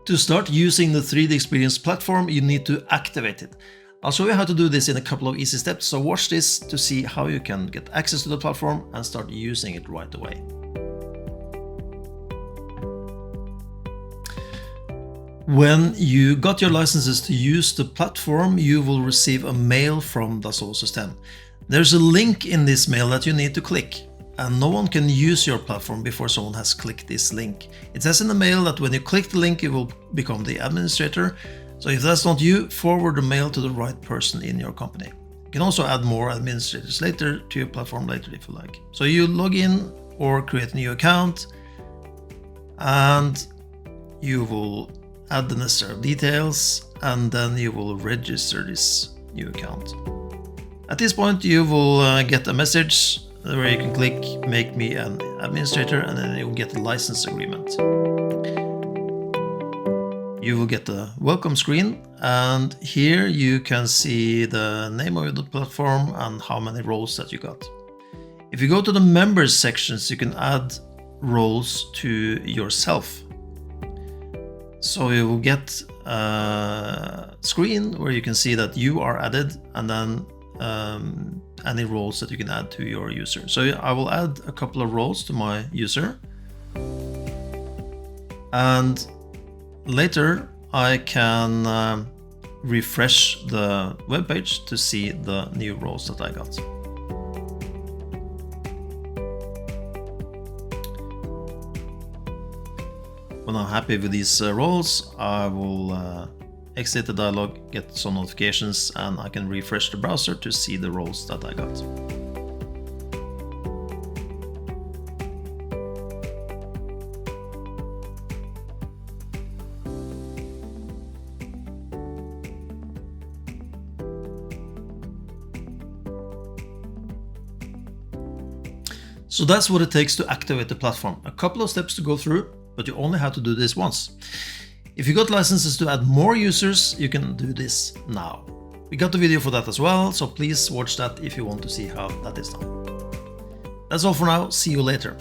To start using the 3DEXPERIENCE platform, you need to activate it. I'll show you how to do this in a couple of easy steps, so watch this to see how you can get access to the platform and start using it right away. When you got your licenses to use the platform, you will receive a mail from Dassault Systèmes. There's a link in this mail that you need to click, and no one can use your platform before someone has clicked this link. It says in the mail that when you click the link, you will become the administrator. So if that's not you, forward the mail to the right person in your company. You can also add more administrators later to your platform later if you like. So you log in or create a new account, and you will add the necessary details, and then you will register this new account. At this point, you will get a message where you can click Make me an administrator, and then you'll get a license agreement. You will get a welcome screen, and here you can see the name of the platform and how many roles that you got. If you go to the members sections, you can add roles to yourself. So you will get a screen where you can see that you are added, and then any roles that you can add to your user. So I will add a couple of roles to my user, and later I can refresh the web page to see the new roles that I got. When I'm happy with these roles, I will exit the dialog, get some notifications, and I can refresh the browser to see the roles that I got. So that's what it takes to activate the platform. A couple of steps to go through, but you only have to do this once. If you got licenses to add more users, you can do this now. We got the video for that as well, so please watch that if you want to see how that is done. That's all for now. See you later.